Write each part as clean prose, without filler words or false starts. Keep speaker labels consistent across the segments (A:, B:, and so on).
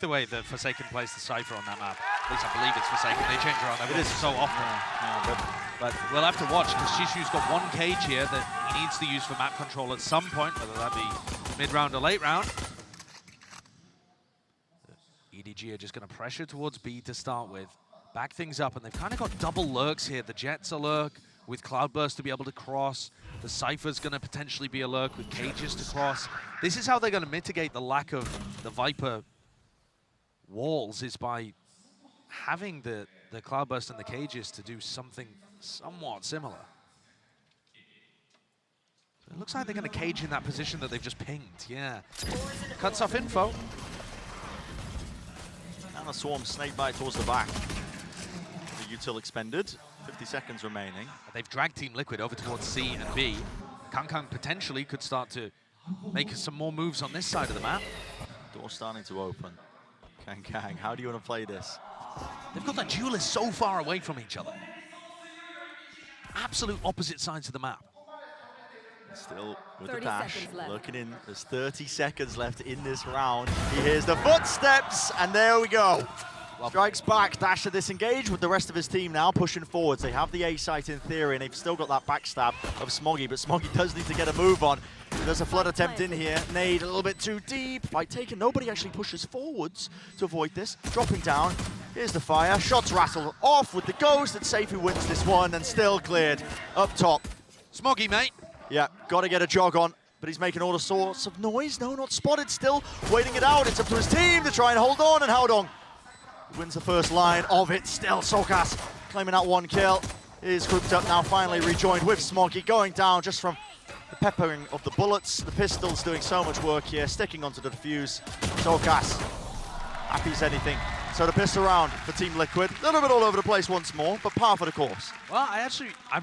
A: The way that Forsaken plays the Cypher on that map. At least I believe it's Forsaken. They change around everything so often. But we'll have to watch, because Shishu's got one cage here that he needs to use for map control at some point, whether that be mid-round or late round. EDG are just going to pressure towards B to start with. Back things up, and they've kind of got double lurks here. The Jet's a lurk with Cloudburst to be able to cross. The Cypher's going to potentially be a lurk with cages to cross. This is how they're going to mitigate the lack of the Viper walls, is by having the Cloudburst and the cages to do something somewhat similar. So it looks like they're going to cage in that position that they've just pinged. Yeah. Cuts off info.
B: And a swarm snake bite towards the back. The util expended. 50 seconds remaining.
A: They've dragged Team Liquid over towards C and B. Kang potentially could start to make some more moves on this side of the map.
B: Door starting to open. Kang, how do you want to play this?
A: They've got the duelists so far away from each other. Absolute opposite sides of the map.
B: Still with the dash, looking in. There's 30 seconds left in this round. He hears the footsteps, and there we go. Strikes back, dash to disengage with the rest of his team now pushing forwards. They have the A site in theory, and they've still got that backstab of Smoggy, but Smoggy does need to get a move on. There's a flood attempt in here. Nade a little bit too deep. By taking, nobody actually pushes forwards to avoid this. Dropping down. Here's the fire. Shots rattle off with the ghost. It's Safe who wins this one, and still cleared up top.
A: Smoggy, mate.
B: Yeah, got to get a jog on, but he's making all sorts of noise. No, not spotted still. Waiting it out. It's up to his team to try and hold on, and Howdong wins the first line of it. Still Sokas claiming that one kill. Is grouped up now, finally rejoined with Smoggy, going down just from the peppering of the bullets. The pistol's doing so much work here, sticking onto the defuse. Sokas, happy as anything. So the pistol round for Team Liquid. A little bit all over the place once more, but par for the course.
A: Well, I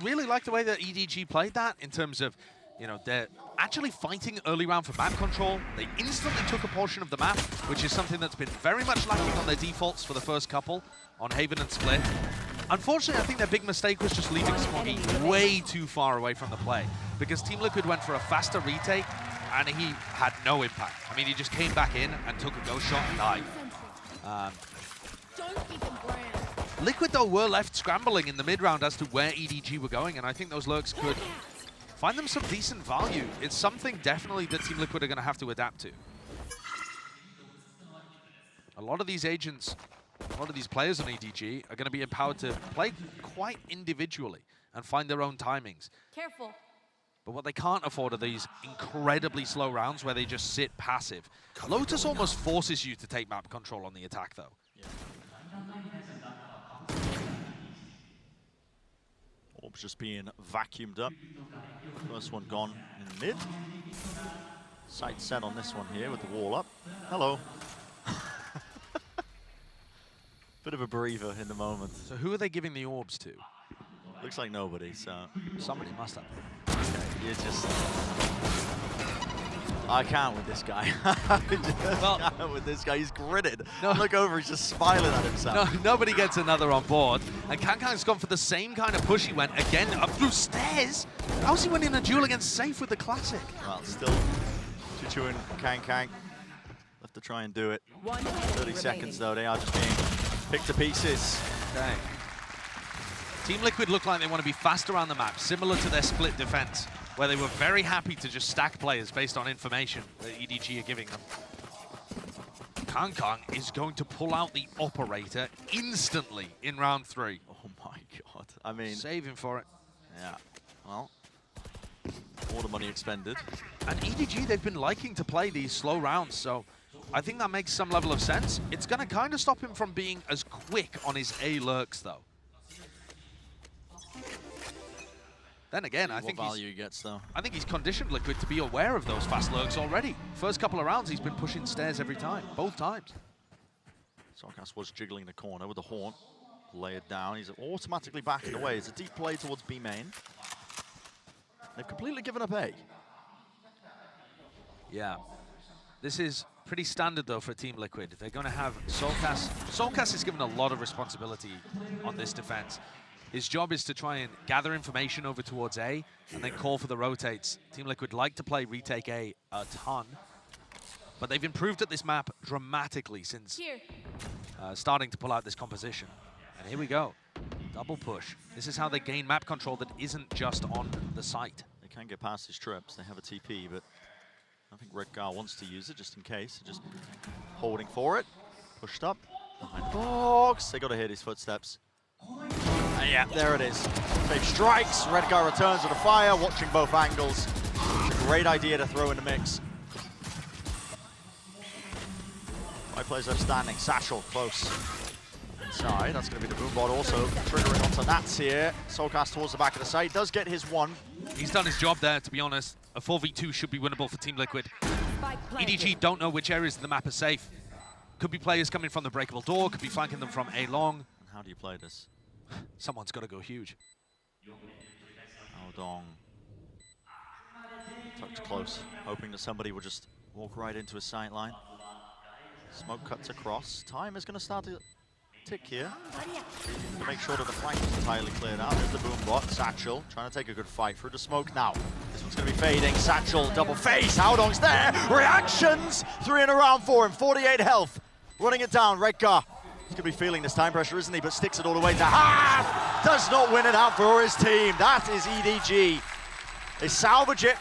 A: really like the way that EDG played that, in terms of, you know, they're actually fighting early round for map control. They instantly took a portion of the map, which is something that's been very much lacking on their defaults for the first couple on Haven and Split. Unfortunately, I think their big mistake was just leaving Smoggy way too far away from the play, because Team Liquid went for a faster retake, and he had no impact. I mean, he just came back in and took a ghost shot and died. Liquid, though, were left scrambling in the mid-round as to where EDG were going, and I think those lurks could find them some decent value. It's something definitely that Team Liquid are going to have to adapt to. A lot of these agents, a lot of these players on EDG are going to be empowered to play quite individually and find their own timings.
C: Careful.
A: But what they can't afford are these incredibly slow rounds where they just sit passive. Lotus almost forces you to take map control on the attack, though.
B: Yeah. Orbs just being vacuumed up. First one gone in mid. Sight set on this one here with the wall up. Hello. Bit of a breather in the moment.
A: So who are they giving the orbs to?
B: Looks like nobody, so...
A: Somebody must have.
B: Okay, you're just... I can't with this guy.
A: Well,
B: can't with this guy. He's gritted.
A: No.
B: Look over, he's just smiling at himself.
A: No, nobody gets another on board. And Kang's gone for the same kind of push he went again up through stairs. How's he winning a duel against Safe with the classic?
B: Well, still Chuchu and Kang. Left to try and do it. 30 seconds though, they are just being picked to pieces.
A: Okay. Team Liquid look like they want to be fast around the map, similar to their split defense, where they were very happy to just stack players based on information that EDG are giving them. Kang is going to pull out the operator instantly in round 3.
B: Oh my god. I mean...
A: Saving for it.
B: Yeah. Well, all the money expended.
A: And EDG, they've been liking to play these slow rounds, so I think that makes some level of sense. It's going to kind of stop him from being as quick on his A lurks, though. Then again, I think
B: value he gets, though.
A: I think he's conditioned Liquid to be aware of those fast lurks already. First couple of rounds, he's been pushing stairs every time, both times.
B: Sokas was jiggling the corner with the horn. Lay it down. He's automatically backing away. It's a deep play towards B main. They've completely given up A.
A: Yeah. This is pretty standard, though, for Team Liquid. They're going to have Sokas. Sokas is given a lot of responsibility on this defense. His job is to try and gather information over towards A and then call for the rotates. Team Liquid like to play retake A a ton. but they've improved at this map dramatically since starting to pull out this composition. And here we go. Double push. This is how they gain map control that isn't just on the site.
B: They can get past his trips. They have a TP, but I think Redgar wants to use it just in case. Just holding for it. Pushed up. Behind the box. They got to hit his footsteps. Yeah, there it is. Safe strikes. Redgar returns with a fire, watching both angles. It's a great idea to throw in the mix. 5 players left standing. Satchel close. Inside. That's going to be the boombot also triggering onto Nats here. Soulcast towards the back of the site. Does get his one.
A: He's done his job there, to be honest. A 4v2 should be winnable for Team Liquid. EDG don't know which areas of the map are safe. Could be players coming from the breakable door, could be flanking them from A long.
B: And how do you play this?
A: Someone's got to go huge.
B: Dong tucked close, hoping that somebody would just walk right into his sight line. Smoke cuts across. Time is going to start to tick here. Make sure that the flank is entirely cleared out. There's the boombot. Satchel trying to take a good fight through the smoke now. This one's going to be fading. Satchel double face. Howdong's there. Reactions. 3 in a round for him. 48 health. Running it down. Redgar. He's going to be feeling this time pressure, isn't he? But sticks it all the way to half. Does not win it out for his team. That is EDG. They salvage it,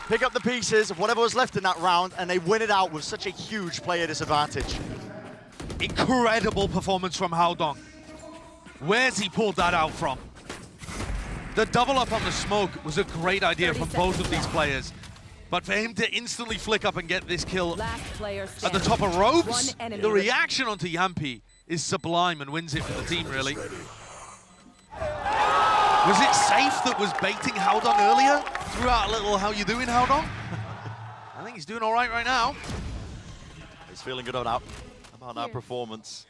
B: pick up the pieces of whatever was left in that round, and they win it out with such a huge player disadvantage.
A: Incredible performance from Howdong. Where's he pulled that out from? The double up on the smoke was a great idea from both of these players. But for him to instantly flick up and get this kill at the top of ropes, the reaction onto Yampi is sublime and wins it for the team, really. Was it Safe that was baiting Howdong earlier? Threw out a little "how you doing, Howdong?" I think he's doing all right now.
B: He's feeling good about that performance.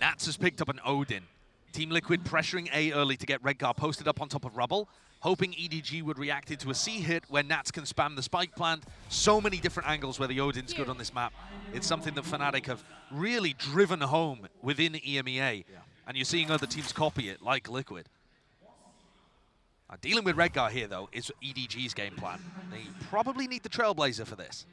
A: Nats has picked up an Odin. Team Liquid pressuring A early to get Redgar posted up on top of rubble, hoping EDG would react into a C hit where Nats can spam the spike plant. So many different angles where the Odin's good on this map. It's something that Fnatic have really driven home within EMEA. And you're seeing other teams copy it, like Liquid. Dealing with Redgar here, though, is EDG's game plan. They probably need the Trailblazer for this.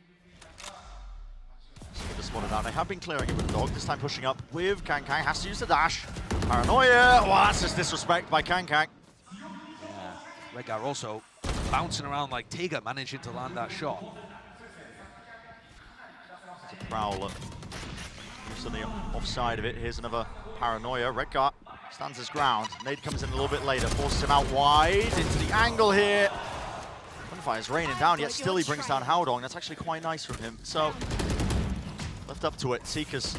B: Just wanted out. They have been clearing it with the dog, this time pushing up with Kankang. Has to use the dash. Paranoia. Wow, that's just disrespect by Kankang.
A: Yeah. Redgar also bouncing around like Tiger, managing to land that shot.
B: It's a Prowler. Just on the offside of it. Here's another Paranoia. Redgar stands his ground. Nade comes in a little bit later, forces him out wide into the angle here. Fire's raining down, yet still he brings down Howdong. That's actually quite nice from him. So, left up to it. Seekers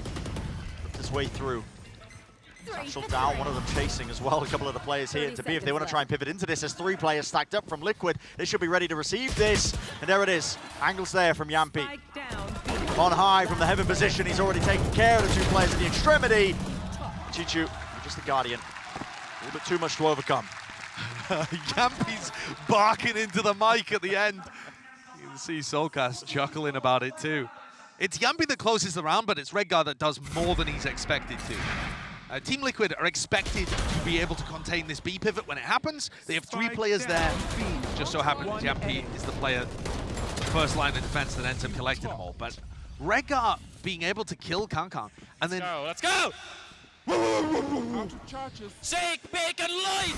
B: looked his way through. Satchel down, one of them chasing as well. A couple of the players here to be if they want to try and pivot into this. There's 3 players stacked up from Liquid. They should be ready to receive this. And there it is. Angles there from Yampi. On high from the heaven position. He's already taken care of the 2 players at the extremity. Chichu, you're just the Guardian. A little bit too much to overcome.
A: Yampi's barking into the mic at the end. You can see Soulcast chuckling about it too. It's Yampi that closes the round, but it's Redgar that does more than he's expected to. Team Liquid are expected to be able to contain this B pivot when it happens. They have 3 players there. Just so happens Yampi is the player, first line of defense that ends up collecting them all. But Redgar being able to kill Kankan and then...
C: Let's go! Shake, bake, and light!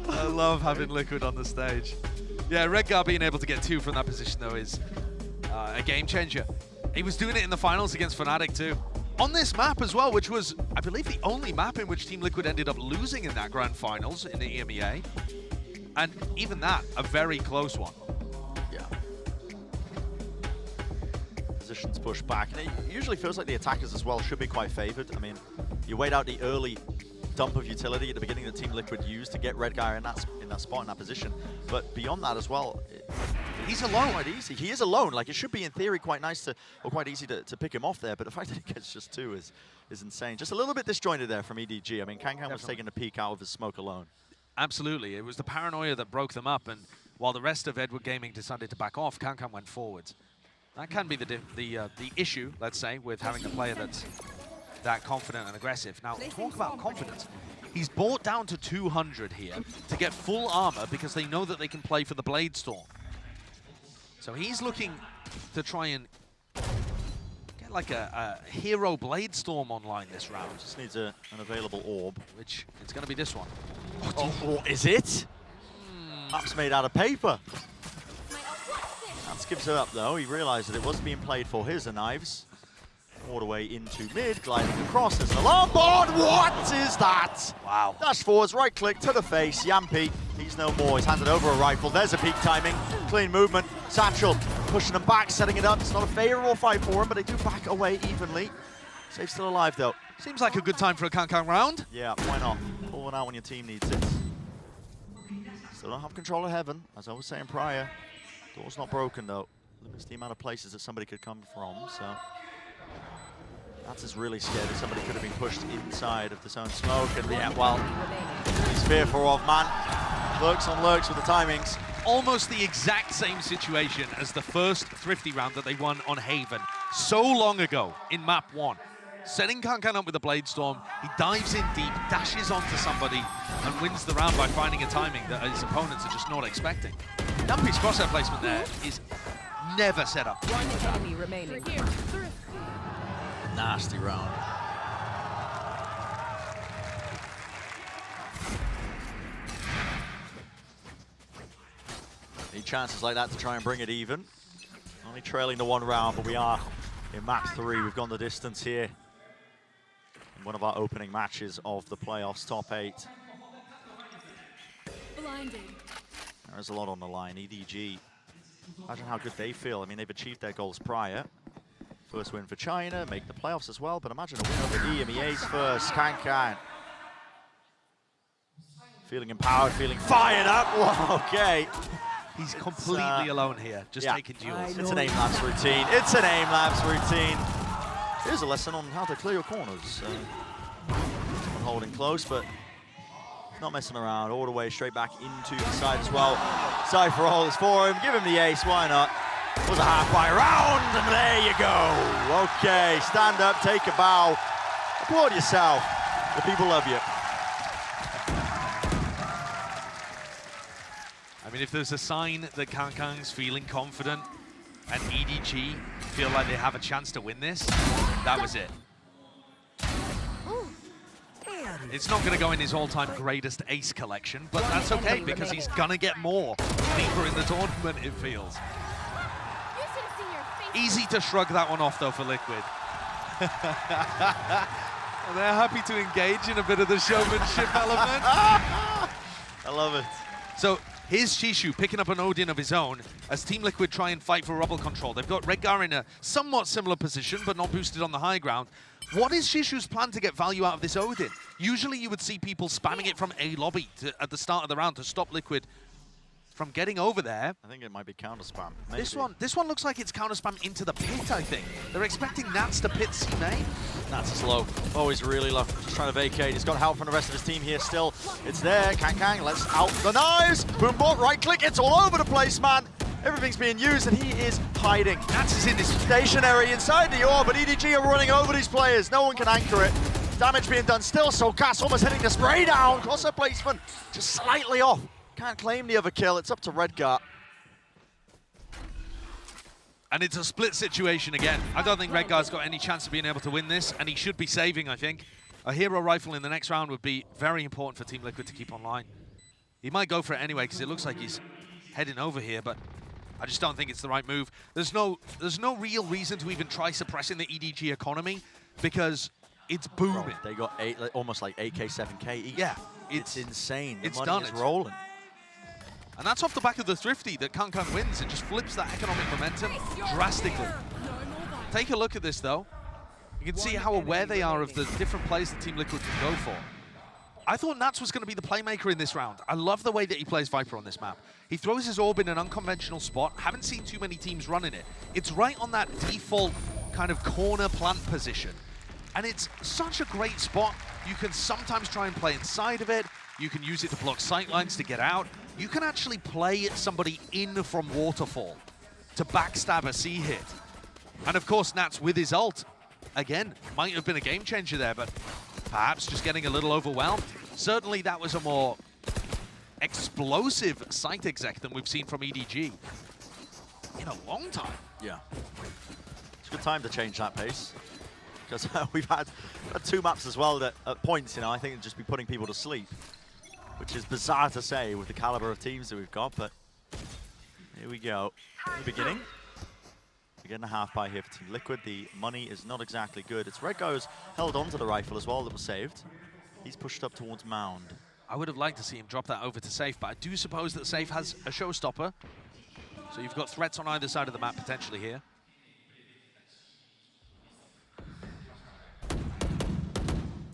A: I love having Liquid on the stage. Yeah, Redgar being able to get 2 from that position, though, is a game changer. He was doing it in the finals against Fnatic, too. On this map as well, which was, I believe, the only map in which Team Liquid ended up losing in that grand finals in the EMEA. And even that, a very close one.
B: Yeah. Positions push back. And it usually feels like the attackers as well should be quite favored. I mean, you wait out the early dump of utility at the beginning that Team Liquid used to get Redgar in that spot, in that position. But beyond that as well, he's alone. Quite easy. He is alone. Like, it should be in theory quite nice to, or quite easy to pick him off there. But the fact that he gets just 2 is insane. Just a little bit disjointed there from EDG. I mean, Kankan was taking a peek out of his smoke alone.
A: Absolutely. It was the paranoia that broke them up. And while the rest of Edward Gaming decided to back off, Kankan went forwards. That can be the issue, let's say, with having a player that's that confident and aggressive. Now, talk about confidence. He's brought down to 200 here to get full armor because they know that they can play for the Blade Storm. So he's looking to try and get like a hero Blade Storm online this round.
B: Just needs an available orb.
A: Which it's going to be this one.
B: What is it? Map's made out of paper. That skips it up though. He realized that it was being played for his knives. All the way into mid, gliding across. There's an alarm board. What is that?
A: Wow.
B: Dash forwards, right click to the face. Yampi, he's no more. He's handed over a rifle. There's a peak timing. Clean movement. Satchel pushing him back, setting it up. It's not a favorable fight for him, but they do back away evenly. Safe still alive though.
A: Seems like a good time for a Kankan round.
B: Yeah, why not? Pull one out when your team needs it. Still don't have control of heaven, as I was saying prior. Door's not broken though. Limits the amount of places that somebody could come from, so. That's really scared that somebody could have been pushed inside of the zone smoke, and yeah, well, he's fearful of, man. Lurks on lurks with the timings.
A: Almost the exact same situation as the first Thrifty round that they won on Haven so long ago in map 1. Setting Kankan up with a Blade Storm, he dives in deep, dashes onto somebody, and wins the round by finding a timing that his opponents are just not expecting. Dumpy's crosshair placement there is never set up.
D: One enemy remaining.
B: Nasty round. Need chances like that to try and bring it even. Only trailing to 1 round, but we are in map 3. We've gone the distance here in one of our opening matches of the playoffs, top 8.
D: Blinding.
B: There's a lot on the line. EDG, imagine how good they feel. I mean, they've achieved their goals prior. First win for China, make the playoffs as well, but imagine a win over EMEA's first. Kankan. Feeling empowered, feeling fired up. Whoa, okay.
A: He's completely alone here, just taking duels.
B: It's an aim labs routine. It's an aim labs routine. Here's a lesson on how to clear your corners. Someone holding close, but not messing around. All the way straight back into the side as well. Cypher holds for him. Give him the ace. Why not? It was a half-by round, and there you go. Okay, stand up, take a bow. Applaud yourself. The people love you.
A: I mean, if there's a sign that Kankan's feeling confident and EDG feel like they have a chance to win this, that was it. It's not going to go in his all-time greatest ace collection, but that's okay because he's going to get more deeper in the tournament, it feels. Easy to shrug that one off, though, for Liquid. And they're happy to engage in a bit of the showmanship element.
B: I love it.
A: So here's Shishu picking up an Odin of his own as Team Liquid try and fight for rubble control. They've got Redgar in a somewhat similar position, but not boosted on the high ground. What is Shishu's plan to get value out of this Odin? Usually you would see people spamming it from A lobby at the start of the round to stop Liquid from getting over there.
B: I think it might be counter spam.
A: This one looks like it's counter spam into the pit, I think. They're expecting Nats to pit C main.
B: Nats is low. Oh, he's really low. Just trying to vacate. He's got help from the rest of his team here still. It's there. Kankan lets out the knives. Boombot, right click. It's all over the place, man. Everything's being used, and he is hiding.
A: Nats is in this
B: stationary inside the orb, but EDG are running over these players. No one can anchor it. Damage being done still, so Cass almost hitting the spray down. Crosshair placement just slightly off. Can't claim the other kill. It's up to Redgar.
A: And it's a split situation again. I don't think Redgar's got any chance of being able to win this, and he should be saving, I think. A hero rifle in the next round would be very important for Team Liquid to keep online. He might go for it anyway, because it looks like he's heading over here, but I just don't think it's the right move. There's no real reason to even try suppressing the EDG economy, because it's booming.
B: Bro, they got almost like 8K, 7K each.
A: Yeah.
B: It's insane. The
A: it's
B: money
A: done.
B: is rolling.
A: And that's off the back of the Thrifty that Kankan wins. It just flips that economic momentum drastically. Take a look at this, though. You can see how aware they are of the different plays that Team Liquid can go for. I thought Nats was going to be the playmaker in this round. I love the way that he plays Viper on this map. He throws his orb in an unconventional spot. Haven't seen too many teams running it. It's right on that default kind of corner plant position. And it's such a great spot. You can sometimes try and play inside of it. You can use it to block sightlines to get out. You can actually play somebody in from Waterfall to backstab a C hit. And of course, Nats with his ult, again, might have been a game changer there, but perhaps just getting a little overwhelmed. Certainly that was a more explosive site exec than we've seen from EDG in a long time.
B: Yeah. It's a good time to change that pace. Because we've had 2 maps as well that at points, I think it'd just be putting people to sleep. Which is bizarre to say with the caliber of teams that we've got, but here we go. In the beginning. We're getting a half buy here for Team Liquid. The money is not exactly good. It's Red Guy who's held on to the rifle as well that was saved. He's pushed up towards Mound.
A: I would have liked to see him drop that over to Safe, but I do suppose that Safe has a showstopper. So you've got threats on either side of the map potentially here.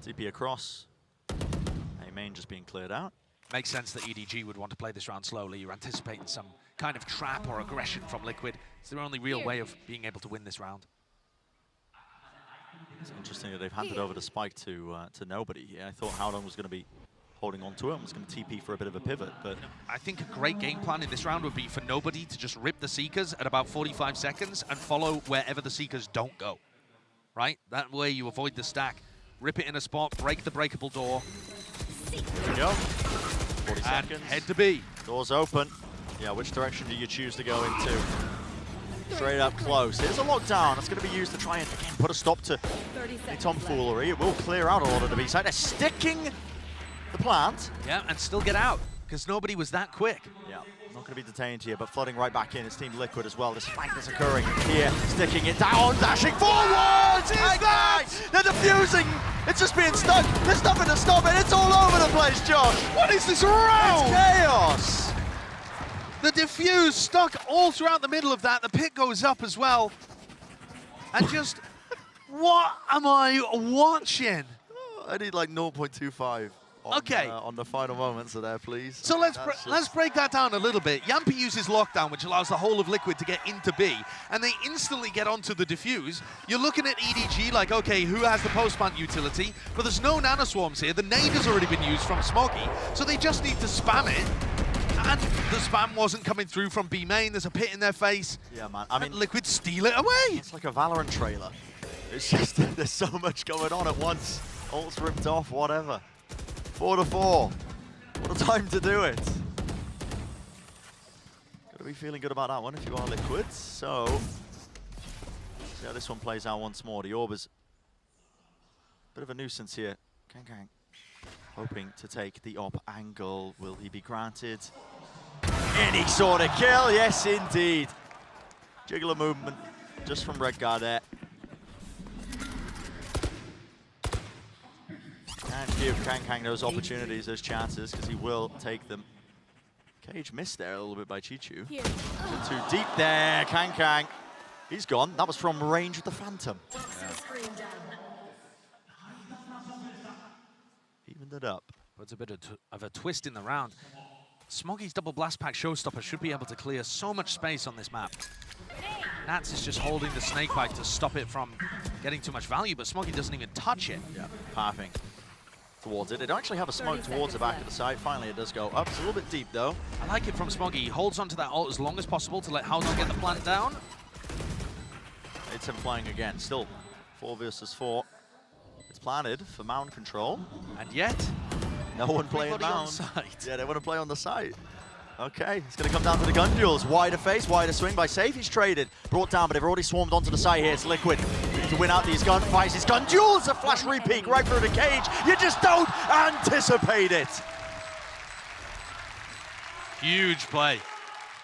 B: TP across. A main just being cleared out.
A: Makes sense that EDG would want to play this round slowly. You're anticipating some kind of trap or aggression from Liquid. It's their only real way of being able to win this round.
B: It's interesting that they've handed over the spike to nobody here. I thought Howdong was going to be holding on to it and was going to TP for a bit of a pivot, but...
A: I think a great game plan in this round would be for nobody to just rip the Seekers at about 45 seconds and follow wherever the Seekers don't go, right? That way you avoid the stack. Rip it in a spot, break the breakable door.
B: Here we go. 40
A: and
B: seconds.
A: Head to B.
B: Doors open. Yeah, which direction do you choose to go into? Straight up close. Here's a lockdown. That's going to be used to try and, again, put a stop to any tomfoolery. It will clear out a lot of the B side. They're sticking the plant.
A: Yeah, and still get out, because nobody was that quick.
B: Yeah, not going to be detained here, but flooding right back in. It's Team Liquid as well. This flank that's occurring here, sticking it down, dashing forwards! They're defusing! It's just being stuck. There's nothing to stop it. It's all over the place, Josh.
A: What is this round?
B: It's chaos!
A: The diffuse stuck all throughout the middle of that. The pit goes up as well. And just, what am I watching?
B: I need like 0.25 on the final moments of there, please.
A: So let's break that down a little bit. Yampi uses lockdown, which allows the whole of Liquid to get into B, and they instantly get onto the diffuse. You're looking at EDG like, okay, who has the post-plant utility? But there's no nanoswarms here. The nade has already been used from Smoggy, so they just need to spam it. And the spam wasn't coming through from B main. There's a pit in their face.
B: Yeah, man. I mean,
A: Liquid steal it away.
B: It's like a VALORANT trailer. It's just, there's so much going on at once. Ult's ripped off, whatever. 4-4. What a time to do it. Gotta be feeling good about that one if you are Liquid. So, see how this one plays out once more. The Orb is a bit of a nuisance here. Kang hoping to take the op angle. Will he be granted any sort of kill? Yes, indeed. Jiggler movement just from Red Guard there. And give Kang those opportunities, those chances, because he will take them. Cage missed there a little bit by Chichu. Too deep there, Kang. He's gone. That was from range with the Phantom. Yeah. Evened it up.
A: Puts a bit of a twist in the round. Smoggy's double blast pack showstopper should be able to clear so much space on this map. Nats is just holding the snakebite to stop it from getting too much value, but Smoggy doesn't even touch it.
B: Yeah, pathing towards it. They don't actually have a smoke towards the back of the site. Finally, it does go up. It's a little bit deep, though.
A: I like it from Smoggy. He holds onto that ult as long as possible to let Howdong get the plant down.
B: It's him flying again. Still 4 versus 4. It's planted for mound control.
A: And yet,
B: no one playing mound. Yeah, they want to play on the site. Okay, it's going to come down to the gun duels. Wider face, wider swing by Safe. He's traded, brought down, but they've already swarmed onto the site here. It's Liquid. We need to win out these gunfights. These gun duels, a flash repeat right through the cage. You just don't anticipate it.
A: Huge play.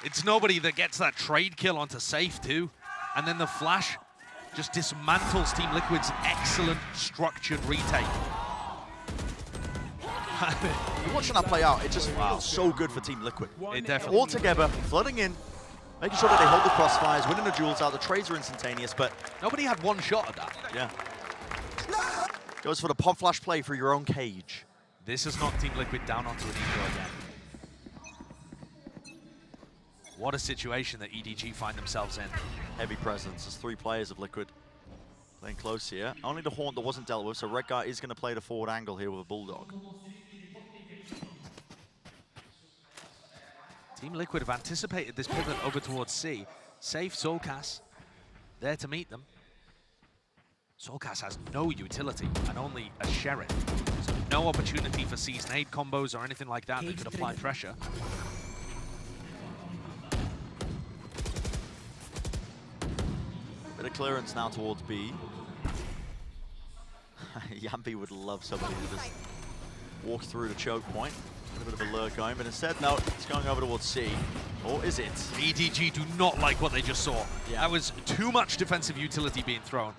A: It's nobody that gets that trade kill onto Safe too. And then the flash just dismantles Team Liquid's excellent structured retake.
B: Watching that play out, it just feels so good for Team Liquid.
A: It definitely.
B: All together, flooding in, making sure that they hold the crossfires, winning the duels out. The trades are instantaneous, but
A: nobody had one shot at that.
B: Yeah. Goes for the pop flash play for your own cage.
A: This has knocked Team Liquid down onto an eco again. What a situation that EDG find themselves in.
B: Heavy presence. There's 3 players of Liquid playing close here. Only the Haunt that wasn't dealt with, so Red Guy is going to play the forward angle here with a Bulldog.
A: Team Liquid have anticipated this pivot over towards C. Safe Soulcast there to meet them. Soulcast has no utility and only a Sheriff, so no opportunity for season 8 combos or anything like that that could apply pressure.
B: Bit of clearance now towards B. Yampi would love somebody to just walk through the choke point. A bit of a lure going, but instead, no, it's going over towards C. Or is it?
A: EDG do not like what they just saw. Yeah. That was too much defensive utility being thrown.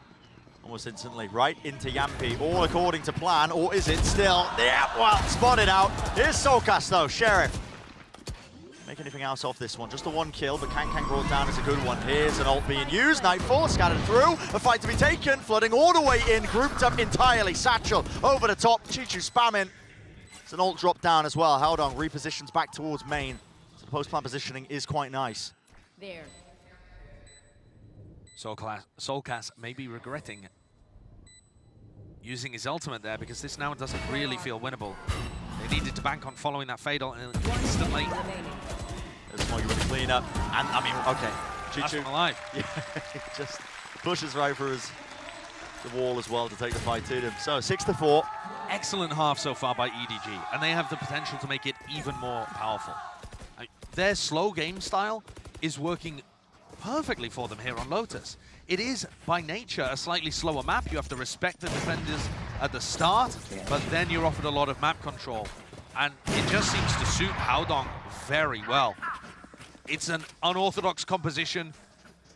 B: Almost instantly, right into Yampi, all according to plan, or is it still? Yeah, well, spotted out. Here's Solkas though, Sheriff. Make anything else off this one, just the one kill, but Kang brought down is a good one. Here's an ult being used, Nightfall scattered through, a fight to be taken, flooding all the way in, grouped up entirely, Satchel over the top, Chichu spamming. It's an ult drop down as well, Haldong repositions back towards main, so the post-plan positioning is quite nice.
D: There.
A: Solkas may be regretting using his ultimate there because this now doesn't really feel winnable. They needed to bank on following that fatal and instantly.
B: There's more you would clean up. And I mean, okay.
A: Chichu alive.
B: Yeah, he just pushes right through the wall as well to take the fight to him. So 6-4.
A: Excellent half so far by EDG, and they have the potential to make it even more powerful. Their slow game style is working perfectly for them here on Lotus. It is, by nature, a slightly slower map. You have to respect the defenders at the start, but then you're offered a lot of map control. And it just seems to suit Haldong very well. It's an unorthodox composition.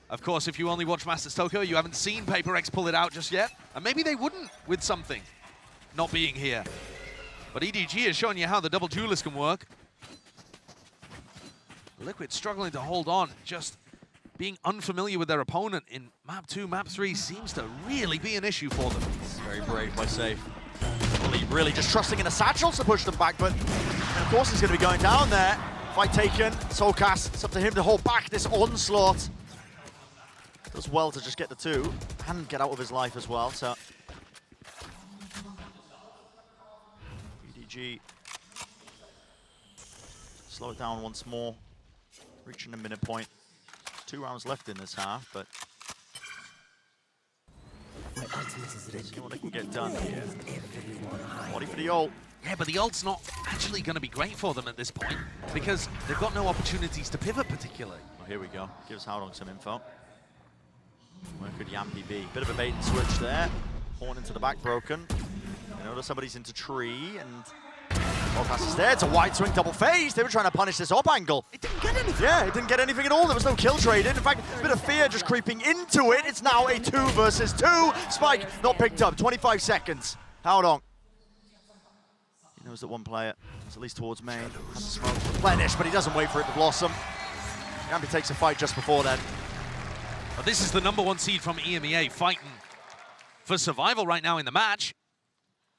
A: Of course, if you only watch Masters Tokyo, you haven't seen Paper X pull it out just yet. And maybe they wouldn't with something not being here. But EDG is showing you how the double duelist can work. Liquid struggling to hold on, just being unfamiliar with their opponent in map 2, map 3 seems to really be an issue for them.
B: It's very brave by Safe. Really just trusting in the satchels to push them back, but of course he's going to be going down there. Fight taken, Solkas, it's up to him to hold back this onslaught. Does well to just get the 2 and get out of his life as well, so. EDG slow it down once more, reaching the minute point. 2 rounds left in this half, but see what they can get done here. Body for the ult.
A: Yeah, but the ult's not actually going to be great for them at this point because they've got no opportunities to pivot particularly.
B: Oh, here we go. Gives Haldong some info. Where could Yampi be? Bit of a bait and switch there. Horn into the back broken. You notice somebody's into tree and Solkas is there. It's a wide swing double phase. They were trying to punish this up angle.
A: It didn't get anything.
B: Yeah, it didn't get anything at all. There was no kill traded. In fact, a bit of fear just creeping into it. It's now a 2 versus 2. Spike not picked up. 25 seconds. Haldong. He knows that one player is at least towards main. Has the smoke replenished, but he doesn't wait for it to blossom. Yampi takes a fight just before then.
A: But this is the #1 seed from EMEA fighting for survival right now in the match.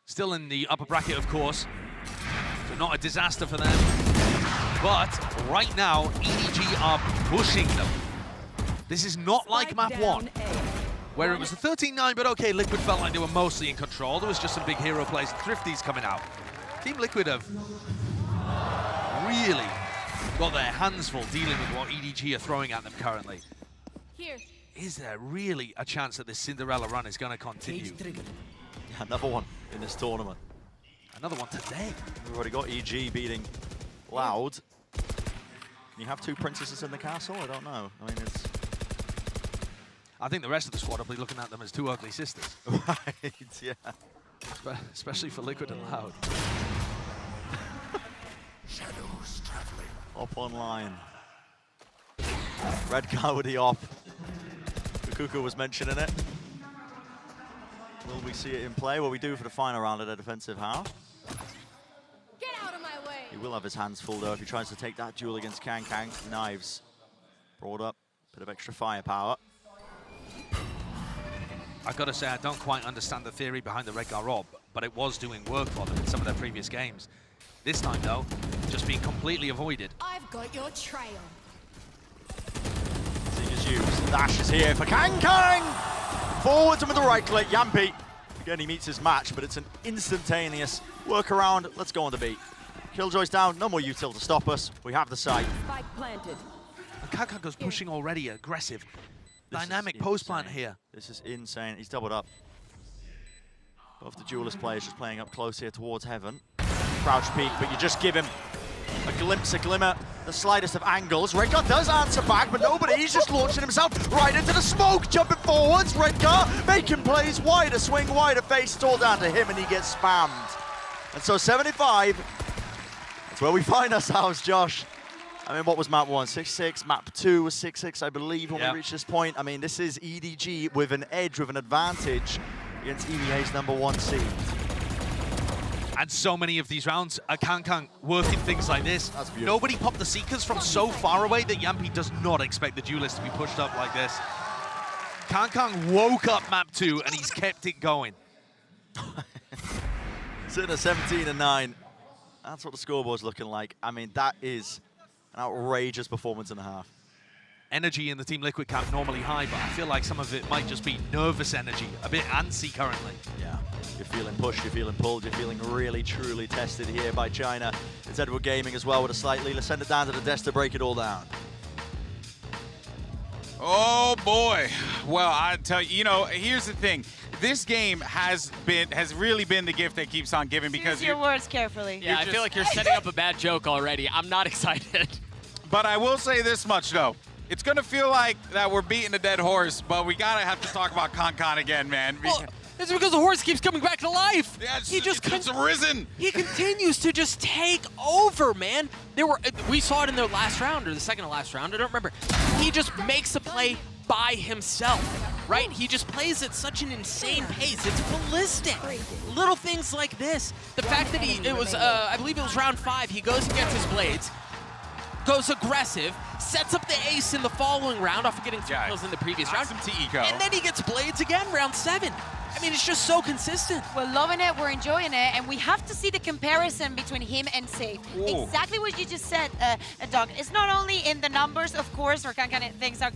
A: Still in the upper bracket, of course. So not a disaster for them. But right now, EDG are pushing them. This is not like map 1, where it was a 13-9, but okay, Liquid felt like they were mostly in control. There was just some big hero plays, Thrifties coming out. Team Liquid have really got their hands full dealing with what EDG are throwing at them currently.
D: Here.
A: Is there really a chance that this Cinderella run is going to continue?
B: Yeah, another one in this tournament.
A: Another one today.
B: We've already got EG beating Loud. Can you have 2 princesses in the castle? I don't know. I mean, it's...
A: I think the rest of the squad will be looking at them as 2 ugly sisters.
B: Right, yeah.
A: Especially for Liquid and Loud.
B: Shadows traveling. Op online. Red card with the op. Kuku was mentioning it. Will we see it in play? Well, we do for the final round of the defensive half.
D: Get out of my way.
B: He will have his hands full though if he tries to take that duel against Kang. Knives brought up, bit of extra firepower.
A: I've got to say, I don't quite understand the theory behind the Redgar Rob, but it was doing work for them in some of their previous games. This time, though, just being completely avoided.
D: I've got your trail.
B: Seeing his use. Dash is here for Kang. Forwards and with the right click. Yampi. Again, he meets his match, but it's an instantaneous workaround. Let's go on the beat. Killjoy's down. No more util to stop us. We have the site.
D: Spike planted.
A: And Kakago's pushing already, aggressive. Dynamic post plant here.
B: This is insane. He's doubled up. Both the Duelist players just playing up close here towards Heaven. Crouch peek, but you just give him a glimpse, a glimmer, the slightest of angles. Redgar does answer back, but nobody. He's just launching himself right into the smoke, jumping forwards. Redgar making plays wider, swing wider, face. It's all down to him, and he gets spammed. And so 75, that's where we find ourselves, Josh. I mean, what was map 1? 6-6. Map 2 was 6-6, I believe, when we reached this point. I mean, this is EDG with an edge, with an advantage against EVA's #1 seed.
A: And so many of these rounds are Kankan working things like this.
B: That's beautiful.
A: Nobody popped the Seekers from so far away that Yampi does not expect the Duelist to be pushed up like this. Kankan woke up map 2 and he's kept it going.
B: Sitting at 17-9. That's what the scoreboard's looking like. I mean, that is an outrageous performance and a half.
A: Energy in the Team Liquid camp normally high, but I feel like some of it might just be nervous energy, a bit antsy currently.
B: Yeah, you're feeling pushed, you're feeling pulled, you're feeling really, truly tested here by China. It's Edward Gaming as well with a slight lead. Let's send it down to the desk to break it all down.
E: Oh boy. Well, I tell you, here's the thing. This game has really been the gift that keeps on giving because
D: Choose your words carefully.
C: Yeah, I feel like you're setting up a bad joke already. I'm not excited.
E: But I will say this much though. It's gonna feel like that we're beating a dead horse, but we gotta have to talk about Kankan again, man.
C: Well, it's because the horse keeps coming back to life.
E: Yeah,
C: it's
E: risen.
C: He continues to just take over, man. We saw it in the last round or the second to last round. I don't remember. He just makes a play by himself, right? He just plays at such an insane pace. It's ballistic. Little things like this. The fact that I believe it was round 5. He goes and gets his blades, goes aggressive, sets up the ace in the following round after getting 2 kills in the previous round.
E: Some TECO.
C: And then he gets blades again, round 7. I mean, it's just so consistent.
D: We're loving it, we're enjoying it, and we have to see the comparison between him and Safe.
E: Ooh.
D: Exactly what you just said, Doug. It's not only in the numbers, of course, where Kankan things are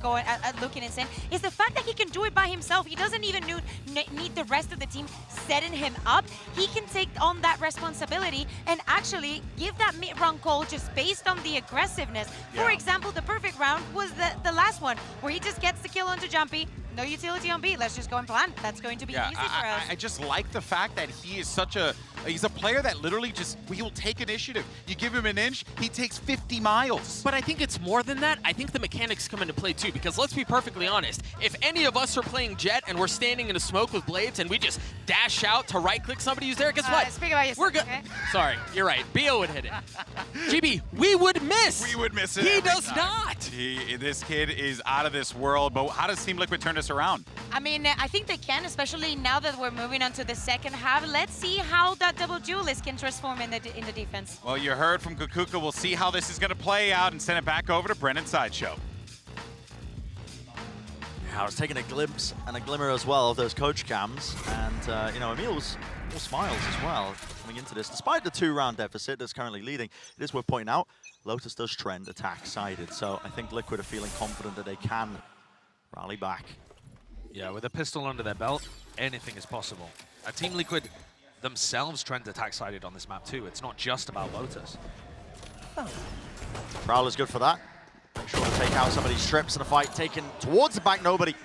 D: looking insane. It's the fact that he can do it by himself. He doesn't even need the rest of the team setting him up. He can take on that responsibility and actually give that mid-round call just based on the aggressiveness.
E: Yeah.
D: For example, the perfect round was the last one, where he just gets the kill onto Jumpy. No utility on B. Let's just go and plan. That's going to be easy for us.
E: I just like the fact that he is he's a player that literally he will take initiative. You give him an inch, he takes 50 miles.
C: But I think it's more than that. I think the mechanics come into play too, because let's be perfectly honest. If any of us are playing Jet and we're standing in a smoke with blades and we just dash out to right-click somebody who's there, guess what?
D: Speak about yourself,
C: We're good.
D: okay?
C: Sorry, you're right. Bio would hit it. GB, we would miss.
E: We would miss it.
C: He
E: every
C: does
E: time.
C: not.
E: This kid is out of this world, but how does Team Liquid turn this around?
D: I mean, I think they can, especially now that we're moving on to the second half. Let's see how that double duelist can transform in the defense.
E: Well, you heard from Kukuka. We'll see how this is going to play out and send it back over to Brennan Sideshow.
B: Yeah, I was taking a glimpse and a glimmer as well of those coach cams, and Emil's all smiles as well coming into this. Despite the 2-round deficit that's currently leading, it is worth pointing out, Lotus does trend attack-sided, so I think Liquid are feeling confident that they can rally back.
A: Yeah, with a pistol under their belt, anything is possible. Team Liquid themselves trend attack-sided on this map too. It's not just about Lotus.
B: Prowler's good for that. Make sure to take out some of these strips in a fight taken towards the back. Nobody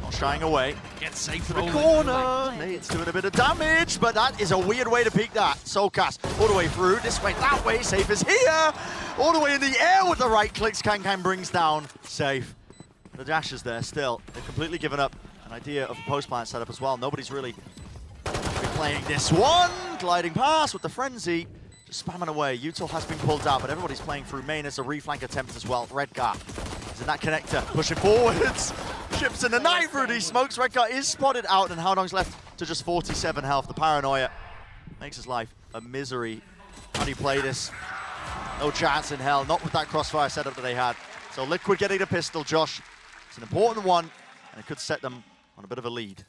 B: not shying away.
A: Get safe
B: To the
A: rolling.
B: corner. Nate's doing a bit of damage, but that is a weird way to peek that. Soulcast all the way through. This way, that way. Safe is here. All the way in the air with the right clicks. Kankan brings down Safe. The dash is there still. They've completely given up an idea of a post-plant setup as well. Nobody's really playing this one. Gliding past with the frenzy. Just spamming away. Util has been pulled out, but everybody's playing through main. It's a reflank attempt as well. Redgar is in that connector. Pushing forwards. Ships in the night through these smokes. Redgar is spotted out, and Howdong's left to just 47 health. The paranoia makes his life a misery. How do you play this? No chance in hell. Not with that crossfire setup that they had. So Liquid getting a pistol, Josh. It's an important one, and it could set them on a bit of a lead.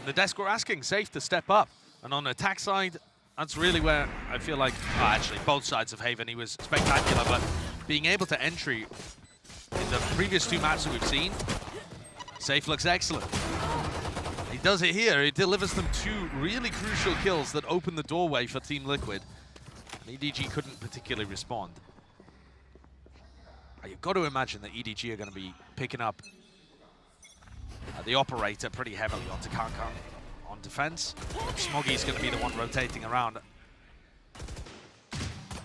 A: The desk were asking Safe to step up. And on the attack side, that's really where I feel like, actually, both sides of Haven, he was spectacular, but being able to entry in the previous 2 maps that we've seen, Safe looks excellent. He does it here. He delivers them 2 really crucial kills that open the doorway for Team Liquid. And EDG couldn't particularly respond. You've got to imagine that EDG are going to be picking up the operator pretty heavily onto Kankan on defense. Smoggy's going to be the one rotating around.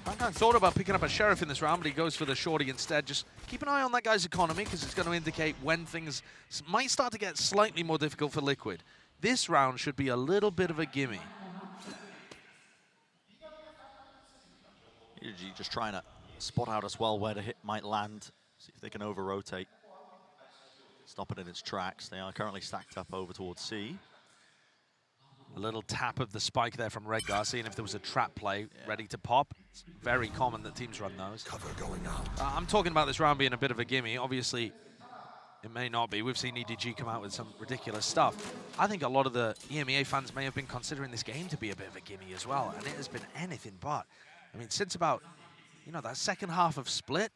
A: I thought about picking up a Sheriff in this round, but he goes for the Shorty instead. Just keep an eye on that guy's economy, because it's going to indicate when things might start to get slightly more difficult for Liquid. This round should be a little bit of a gimme.
B: EDG just trying to spot out as well where the hit might land, see if they can over-rotate. Stop it in its tracks. They are currently stacked up over towards C.
A: A little tap of the spike there from Redgar, seeing if there was a trap play ready to pop. It's very common that teams run those.
F: Cover going out.
A: I'm talking about this round being a bit of a gimme. Obviously, it may not be. We've seen EDG come out with some ridiculous stuff. I think a lot of the EMEA fans may have been considering this game to be a bit of a gimme as well, and it has been anything but. I mean, since about, you know, that second half of Split,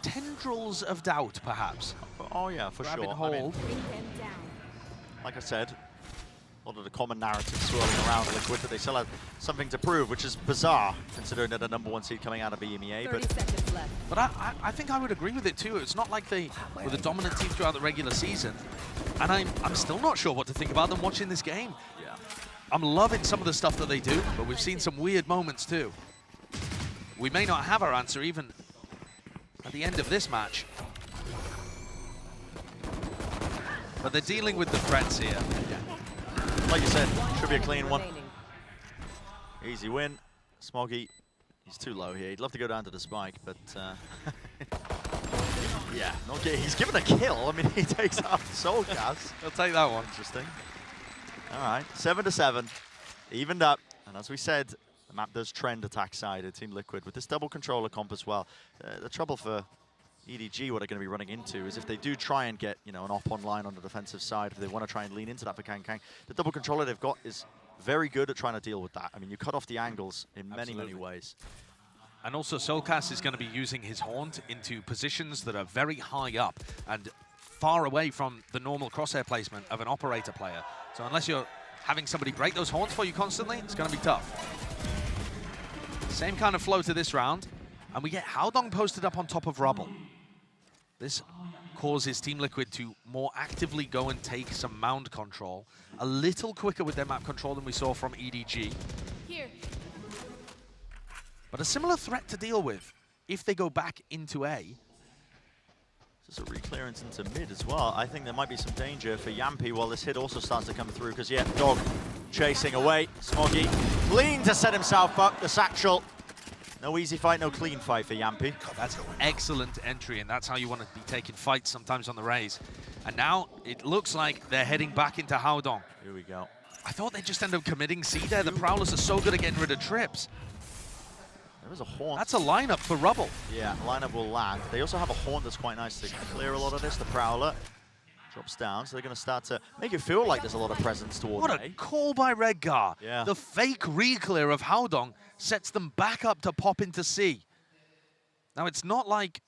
A: tendrils of doubt, perhaps.
B: Oh, yeah, for
A: Grab and
B: sure.
A: hold.
B: I mean, like I said, a lot of the common narratives swirling around Liquid that they still have something to prove, which is bizarre, considering they're the #1 seed coming out of EMEA.
D: 30 seconds left.
A: But I think I would agree with it too. It's not like they were the dominant team throughout the regular season. And I'm still not sure what to think about them watching this game.
B: Yeah.
A: I'm loving some of the stuff that they do, but we've seen some weird moments too. We may not have our answer even at the end of this match. But they're dealing with the threats here.
B: Yeah. Like you said, should be a clean one. Easy win. Smoggy, he's too low here. He'd love to go down to the spike, but yeah, okay. He's given a kill. I mean, he takes out the soul gas.
A: He'll take that one.
B: Interesting. All right, 7-7, evened up. And as we said, the map does trend attack side of Team Liquid with this double controller comp as well. The trouble for EDG, what they're going to be running into is if they do try and get, you know, an op online on the defensive side, if they want to try and lean into that for Kang Kang, the double controller they've got is very good at trying to deal with that. I mean, you cut off the angles in many ways.
A: And also, Soulcast is going to be using his Haunt into positions that are very high up and far away from the normal crosshair placement of an operator player. So unless you're having somebody break those Haunts for you constantly, it's going to be tough. Same kind of flow to this round. And we get Howdong posted up on top of Rubble. This causes Team Liquid to more actively go and take some mound control. A little quicker with their map control than we saw from EDG.
D: Here.
A: But a similar threat to deal with if they go back into A.
B: Just a reclearance into mid as well. I think there might be some danger for Yampy while this hit also starts to come through, because yeah, Dog chasing away. Smoggy clean to set himself up. The satchel. No easy fight, no clean fight for Yampy.
A: That's excellent entry, and that's how you want to be taking fights sometimes on the Rays. And now it looks like they're heading back into Howdong.
B: Here we go.
A: I thought they'd just end up committing C there. The Prowlers are so good at getting rid of trips.
B: There is a Haunt.
A: That's a lineup for Rubble.
B: Yeah, lineup will land. They also have a Haunt that's quite nice to clear a lot of this. The Prowler drops down, so they're going to start to make it feel like there's a lot of presence towards
A: What a call by Redgar.
B: Yeah.
A: The fake re-clear of Howdong sets them back up to pop into C. Now, it's not like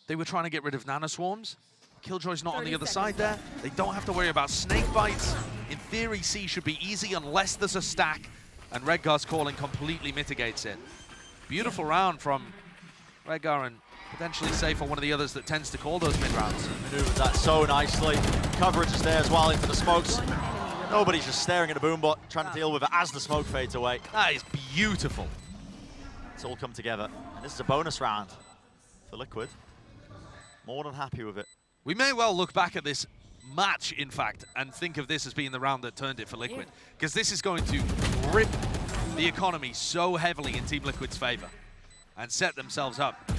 A: they were trying to get rid of Nanoswarms. Killjoy's not on the other side there. They don't have to worry about snake bites. In theory, C should be easy unless there's a stack, and Redgar's calling completely mitigates it. Beautiful round from Redgar, and potentially safe for one of the others that tends to call those mid-rounds.
B: Maneuvered that so nicely. Coverage is there as well into the smokes. Nobody's just staring at a boombot, trying to deal with it as the smoke fades away.
A: That is beautiful.
B: It's all come together. And this is a bonus round for Liquid. More than happy with it.
A: We may well look back at this match, in fact, and think of this as being the round that turned it for Liquid. Because this is going to rip the economy so heavily in Team Liquid's favor and set themselves up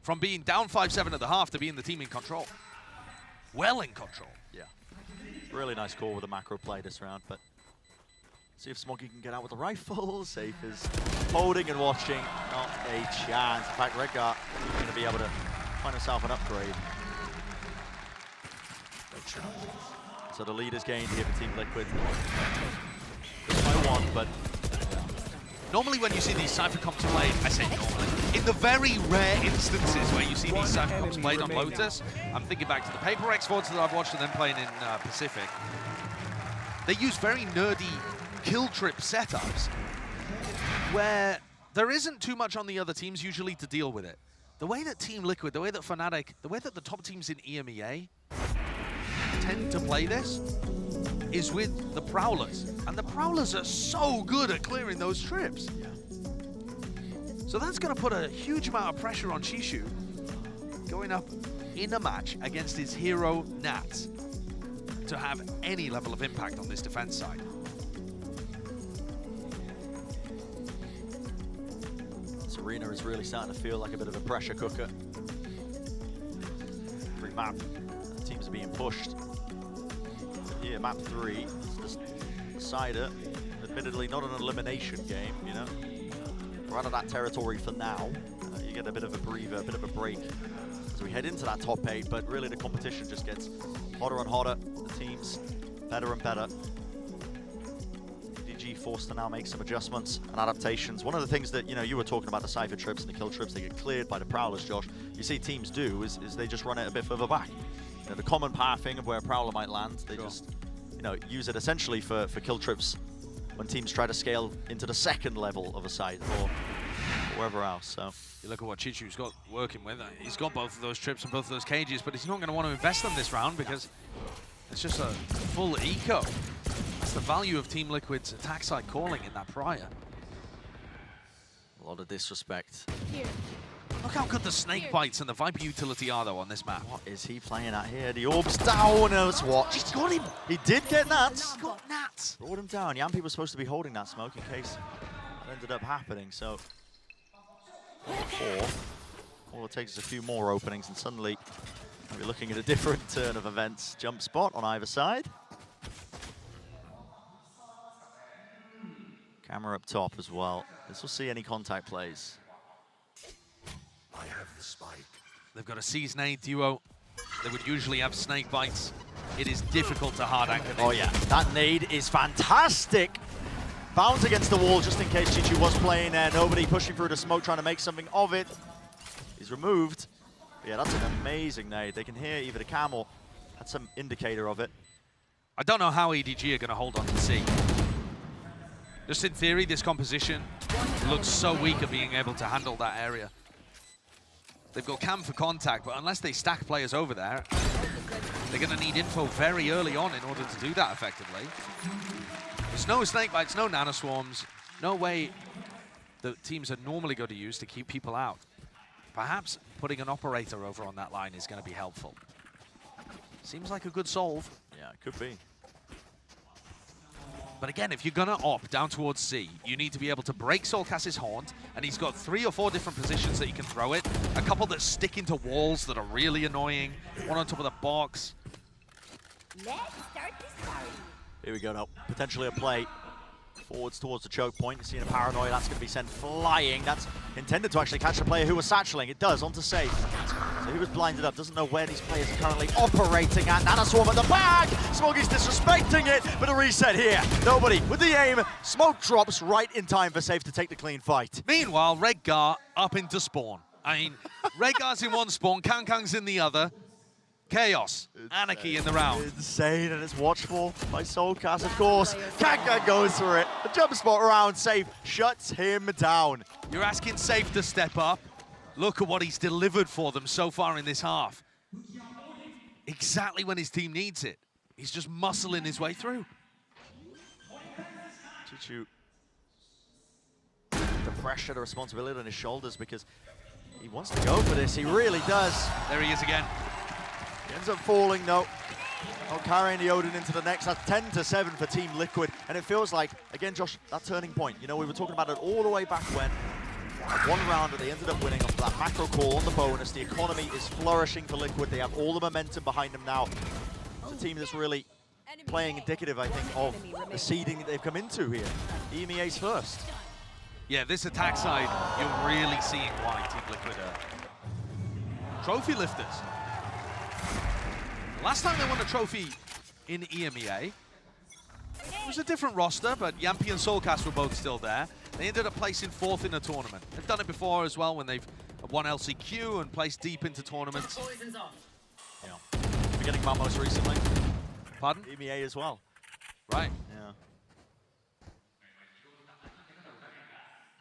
A: from being down 5-7 at the half to being the team in control. Well in control.
B: Yeah. Really nice call with the macro play this round, but see if Smoggy can get out with the rifle. Safe is holding and watching. Not a chance. In fact, Redgar is going to be able to find himself an upgrade. So the lead is gained here for Team Liquid. Just by one, but
A: Normally when you see these Cypher comps played, I say normally, in the very rare instances where you see these Cypher comps played on Lotus, I'm thinking back to the Paper Exports that I've watched of them playing in Pacific. They use very nerdy kill trip setups where there isn't too much on the other teams usually to deal with it. The way that Team Liquid, the way that Fnatic, the way that the top teams in EMEA tend to play this, is with the Prowlers. And the Prowlers are so good at clearing those trips.
B: Yeah.
A: So that's going to put a huge amount of pressure on Chishu going up in a match against his hero, Nats, to have any level of impact on this defense side.
B: This arena is really starting to feel like a bit of a pressure cooker. Every map, teams are being pushed. Here, map 3, Cider, admittedly not an elimination game, you know. We're out of that territory for now. You get a bit of a breather, a bit of a break as we head into that top 8, but really the competition just gets hotter and hotter. The teams better and better. EDG forced to now make some adjustments and adaptations. One of the things that, you know, you were talking about the Cypher trips and the kill trips, they get cleared by the Prowlers, Josh. You see teams do is they just run it a bit further back. You know, the common pathing of where a Prowler might land, they just, you know, use it essentially for kill trips when teams try to scale into the second level of a site or wherever else. So
A: you look at what Chishu's got working with. He's got both of those trips and both of those cages, but he's not going to want to invest them this round because it's just a full eco. That's the value of Team Liquid's attack side calling in that prior.
B: A lot of disrespect.
D: Here.
A: Look how good the snake bites and the Viper utility are, though, on this map.
B: What is he playing at here? The orb's down. Let's watch.
A: He's got him.
B: He did get Nats.
A: He's got Nats.
B: Brought him down. Yampy was supposed to be holding that smoke in case it ended up happening. So, 4. All it takes is a few more openings, and suddenly we're looking at a different turn of events. Jump spot on either side. Camera up top as well. This will see any contact plays.
A: I have the spike. They've got a Season 8 duo. They would usually have snake bites. It is difficult to hard anchor.
B: Oh yeah, that nade is fantastic. Bounce against the wall just in case Chichu was playing there. Nobody pushing through the smoke, trying to make something of it. He's removed. But yeah, that's an amazing nade. They can hear either the cam or that's some indicator of it.
A: I don't know how EDG are going to hold on to C. Just in theory, this composition looks so weak at being able to handle that area. They've got cam for contact, but unless they stack players over there, they're going to need info very early on in order to do that effectively. There's no snake bites, no nanoswarms, no way that teams are normally going to use to keep people out. Perhaps putting an operator over on that line is going to be helpful. Seems like a good solve.
B: Yeah, it could be.
A: But again, if you're going to op down towards C, you need to be able to break Soulcast's Haunt, and he's got 3 or 4 different positions that you can throw it. A couple that stick into walls that are really annoying. One on top of the box.
D: Let's start this party.
B: Here we go now. Potentially a play. Forwards towards the choke point. Seeing a paranoia, that's going to be sent flying. That's intended to actually catch the player who was satcheling. It does, onto safe. So he was blinded up. Doesn't know where these players are currently operating at. Nanoswarm at the back. Smoggy's disrespecting it, but a reset here. Nobody with the aim. Smoke drops right in time for Safe to take the clean fight.
A: Meanwhile, Redgar up into spawn. I mean, Redgar's in one spawn, Kangkang's in the other. Chaos, anarchy in the round.
B: Insane, and it's watchful by Soulcast, of course. Kangkang goes for it. The jump spot around Safe shuts him down.
A: You're asking Safe to step up. Look at what he's delivered for them so far in this half. Exactly when his team needs it. He's just muscling his way through.
B: Chichu, the pressure, the responsibility on his shoulders because he wants to go for this. He really does.
A: There he is again.
B: He ends up falling, though. Not carrying the Odin into the next. That's 10-7 for Team Liquid. And it feels like, again, Josh, that turning point. You know, we were talking about it all the way back when. One round that they ended up winning off that macro call on the bonus. The economy is flourishing for Liquid. They have all the momentum behind them now. It's a team that's really playing indicative, I think, of the seeding that they've come into here. EMEA's first.
A: Yeah, this attack side, you're really seeing why Team Liquid are trophy lifters. Last time they won a trophy in EMEA, it was a different roster, but Yampy and Soulcast were both still there. They ended up placing 4th in a tournament. They've done it before as well when they've won LCQ and placed deep into tournaments.
B: Yeah. Forgetting about most recently.
A: Pardon?
B: EMEA as well.
A: Right.
B: Yeah.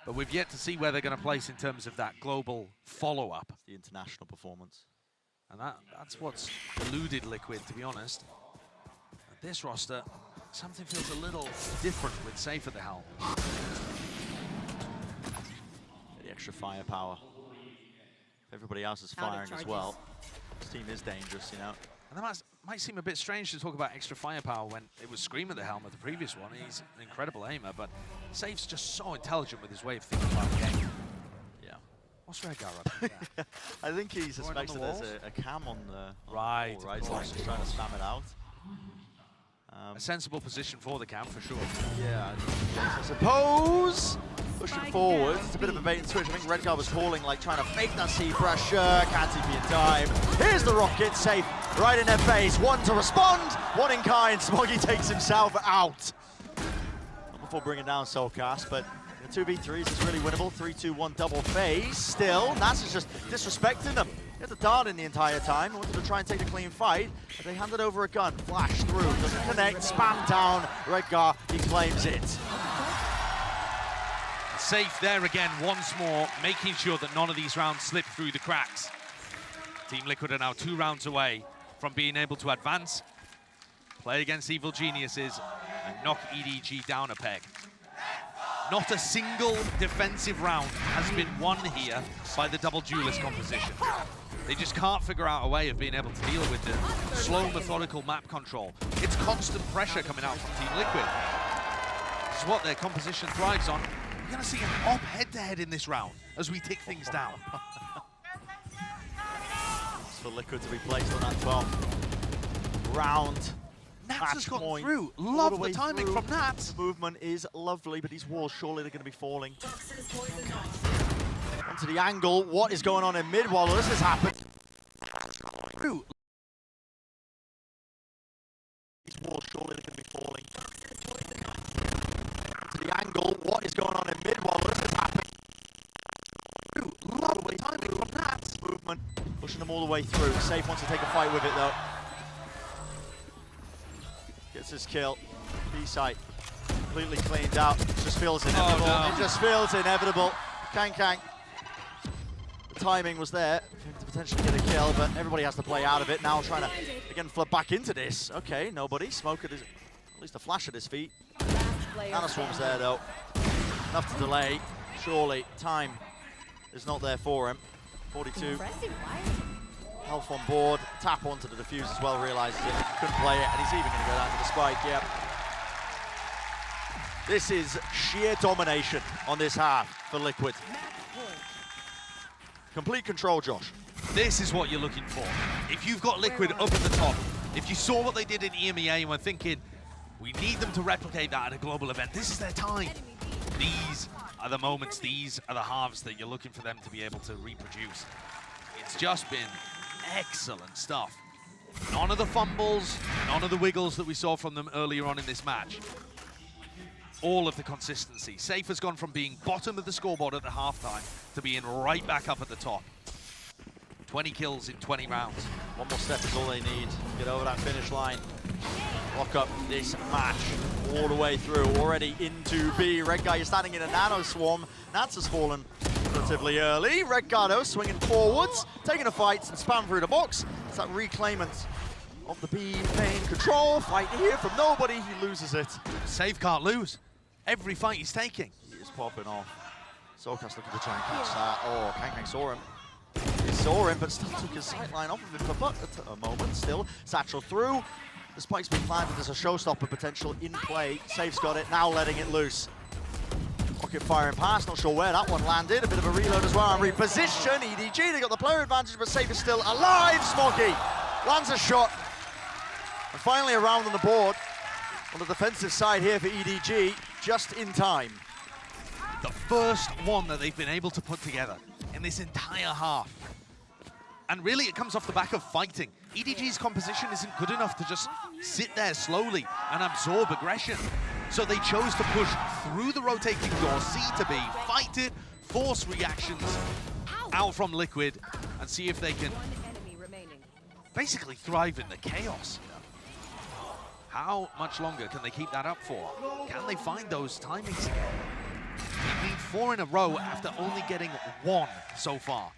A: But we've yet to see where they're going to place in terms of that global follow-up.
B: The international performance.
A: And that's what's eluded Liquid, to be honest. This roster something feels a little different with Safe at the helm.
B: The extra firepower. Everybody else is firing as well. This team is dangerous, you know.
A: And that might seem a bit strange to talk about extra firepower when it was Scream at the helm of the previous one. He's an incredible aimer, but Safe's just so intelligent with his way of thinking about the game.
B: Yeah.
A: What's Redgar up to? Yeah.
B: I think he suspects that there's a cam on the
A: right,
B: wall, right? So he's just trying to spam it out.
A: A sensible position for the cam, for sure.
B: Yeah, I suppose. Pushing forward, it's a bit of a bait and switch. I think Redgar was calling, like trying to fake that C pressure. Can't TP in time. Here's the rocket, Safe right in their face. One to respond, one in kind. Smoggy takes himself out. Not before bringing down Soulcast, but 2v3s is really winnable. 3-2-1 double phase. Still, Nats is just disrespecting them. He had the dart in the entire time. Wanted to try and take a clean fight, but they handed over a gun. Flash through, doesn't connect, spam down. Redgar, he claims it.
A: Safe there again, once more, making sure that none of these rounds slip through the cracks. Team Liquid are now 2 rounds away from being able to advance, play against Evil Geniuses, and knock EDG down a peg. Not a single defensive round has been won here by the double duelist composition. They just can't figure out a way of being able to deal with the slow, methodical map control. It's constant pressure coming out from Team Liquid. This is what their composition thrives on. We're going to see an op head-to-head in this round as we tick things down.
B: It's for Liquid to be placed on that bomb. Round.
A: Nats has gone through. Love the timing from Nats.
B: Movement is lovely, but these walls, surely they're going to be falling. Onto the angle. What is going on in mid while this has happened? Through. These walls, surely they're going to be falling. To the angle. What is going on in mid while this has happened? Lovely timing from Nats. Movement. Pushing them all the way through. Safe wants to take a fight with it though. Gets his kill. B-site completely cleaned out. It just feels inevitable.
A: Oh, no.
B: It just feels inevitable. Kang. The timing was there to potentially get a kill, but everybody has to play out of it. Now trying to, again, flip back into this. Okay, nobody. Smoke at least a flash at his feet. Nanoswarm's there, though. Enough to delay. Surely, time is not there for him. 42. Health on board. Tap onto the defuse as well, realizes it. Couldn't play it, and he's even going to go down to the spike, yep. This is sheer domination on this half for Liquid. Complete control, Josh.
A: This is what you're looking for. If you've got Liquid up at the top, if you saw what they did in EMEA and were thinking, we need them to replicate that at a global event, this is their time. These are the moments, these are the halves that you're looking for them to be able to reproduce. It's just been excellent stuff. None of the fumbles, none of the wiggles that we saw from them earlier on in this match. All of the consistency. Safe has gone from being bottom of the scoreboard at the halftime to being right back up at the top. 20 kills in 20 rounds.
B: One more step is all they need. Get over that finish line. Lock up this match all the way through. Already into B. Redgar is standing in a nano swarm. Nats has fallen relatively early. Redgar swinging forwards, taking a fight and spam through the box. It's that reclaimant of the B main control. Fight here from nobody. He loses it.
A: Safe can't lose. Every fight he's taking.
B: He is popping off. Soulcast looking to try and catch that. Oh, Kang saw him. He saw him, but still took his sightline off of him for a moment. Still, Satchel through. The spike's been planted. There's a showstopper potential in play. Safe's got it, now letting it loose. Rocket firing past, not sure where that one landed. A bit of a reload as well, and reposition. EDG, they got the player advantage, but Safe is still alive. Smoggy lands a shot. And finally a round on the board. On the defensive side here for EDG, just in time.
A: The first one that they've been able to put together in this entire half. And really it comes off the back of fighting. EDG's composition isn't good enough to just sit there slowly and absorb aggression. So they chose to push through the rotating door, C to B, fight it, force reactions out from Liquid, and see if they can basically thrive in the chaos. How much longer can they keep that up for? Can they find those timings again? They need 4 in a row after only getting 1 so far.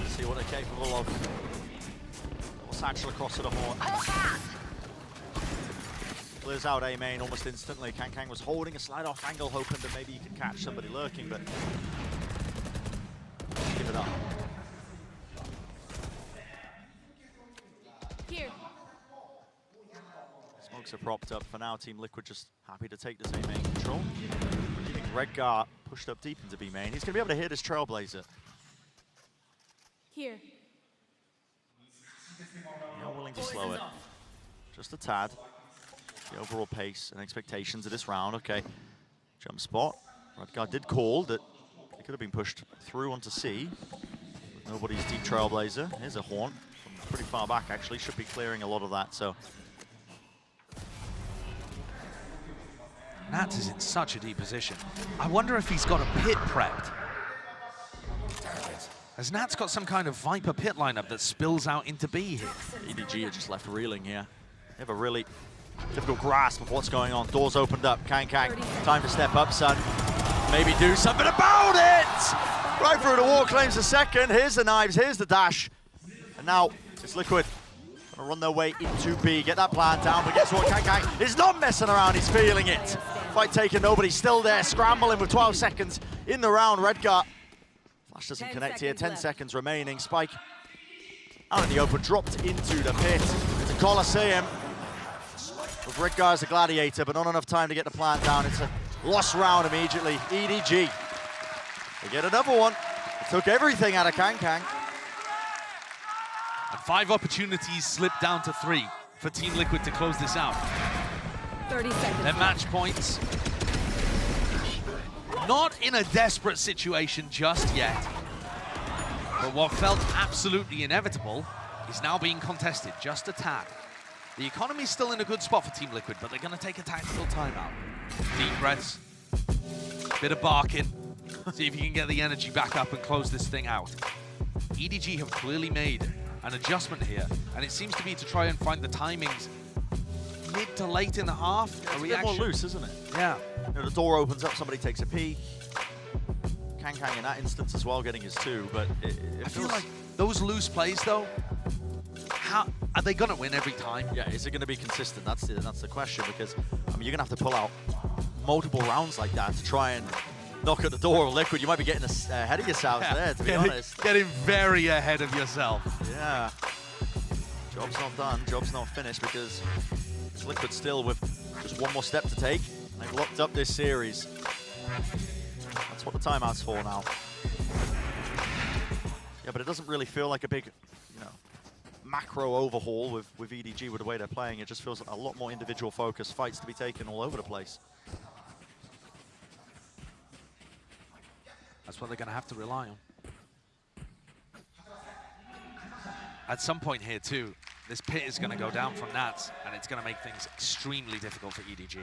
B: See what they're capable of. Satchel across to the horn. Clears out A main almost instantly. Kang was holding a slide off angle, hoping that maybe you could catch somebody lurking, but give it up.
D: Here.
B: Smokes are propped up for now. Team Liquid just happy to take this A main control. Leaving Redgar pushed up deep into B main. He's going to be able to hit his Trailblazer.
D: Here.
B: Not willing to slow it. Just a tad. The overall pace and expectations of this round. Okay. Jump spot. Redgar did call that it could have been pushed through onto C. With nobody's deep Trailblazer. Here's a horn from pretty far back, actually. Should be clearing a lot of that, so.
A: Nats is in such a deep position. I wonder if he's got a pit prepped. Has Nats got some kind of Viper pit lineup that spills out into B here?
B: EDG are just left reeling here. They have a really difficult grasp of what's going on. Doors opened up. Kang, time to step up, son. Maybe do something about it! Right through the wall, claims the second. Here's the knives, here's the dash. And now it's Liquid. Gonna run their way into B, get that plan down, but guess what? Kang is not messing around, he's feeling it. Fight taken, nobody's still there, scrambling with 12 seconds in the round. Redgar. Flash doesn't connect here, 10 seconds remaining. Spike out in the open, dropped into the pit. It's a Colosseum with Redgar as a gladiator, but not enough time to get the plant down. It's a lost round immediately. EDG, they get another one. It took everything out of Kang.
A: And 5 opportunities slipped down to 3 for Team Liquid to close this out.
D: 30 seconds.
A: Their match points. Not in a desperate situation just yet. But what felt absolutely inevitable is now being contested just a tad. The economy's still in a good spot for Team Liquid, but they're going to take a tactical timeout. Deep breaths, bit of barking, see if you can get the energy back up and close this thing out. EDG have clearly made an adjustment here, and it seems to be to try and find the timings mid to late in the half.
B: It's a bit more loose, isn't it?
A: Yeah.
B: You know, the door opens up, somebody takes a pee. Kang in that instance as well, getting his 2, but
A: I feel like those loose plays, though, how are they going to win every time?
B: Yeah, is it going to be consistent? That's the question, because I mean, you're going to have to pull out multiple rounds like that to try and knock at the door of Liquid. You might be getting ahead of yourselves there, to be honest.
A: Getting very ahead of yourself.
B: Yeah. Job's not done, job's not finished, because it's Liquid still with just one more step to take. They've locked up this series. That's what the timeout's for now. Yeah, but it doesn't really feel like a big, you know, macro overhaul with EDG with the way they're playing. It just feels like a lot more individual focus, fights to be taken all over the place.
A: That's what they're going to have to rely on. At some point here, too, this pit is going to go down from Nats, and it's going to make things extremely difficult for EDG.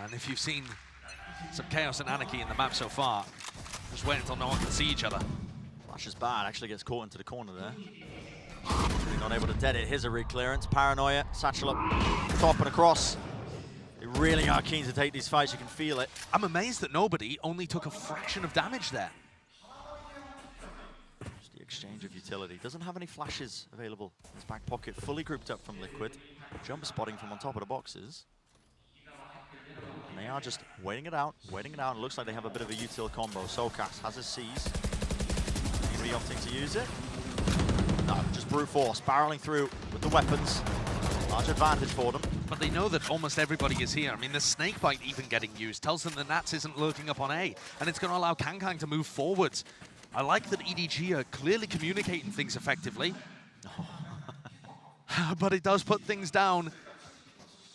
A: And if you've seen some chaos and anarchy in the map so far, just wait until no one can see each other.
B: Flash is bad, actually gets caught into the corner there. Really not able to dead it. Here's a re-clearance. Paranoia, Satchel up, top and across. They really are keen to take these fights, you can feel it.
A: I'm amazed that nobody only took a fraction of damage there.
B: Just the exchange of utility. Doesn't have any flashes available in his back pocket. Fully grouped up from Liquid. Jump spotting from on top of the boxes. And they are just waiting it out. It looks like they have a bit of a util combo. Sokas has his C's. Going to be opting to use it. No, just brute force, barreling through with the weapons. Large advantage for them.
A: But they know that almost everybody is here. I mean, the snake bite even getting used tells them that Nats isn't lurking up on A, and it's going to allow Kang to move forwards. I like that EDG are clearly communicating things effectively. But it does put things down,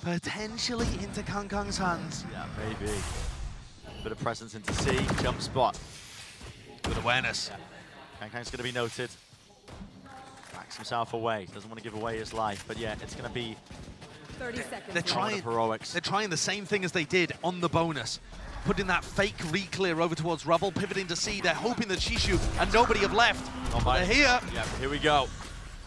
A: potentially into Kang's hands.
B: Yeah, maybe. Bit of presence into C, jump spot.
A: Good awareness.
B: Yeah. Kang's going to be noted. Backs himself away, doesn't want to give away his life, but yeah, it's going to be
D: 30 seconds.
A: They're trying the same thing as they did on the bonus. Putting that fake re-clear over towards Rubble, pivoting to C. They're hoping that Shishu and nobody have left. They're here.
B: Yeah, here we go.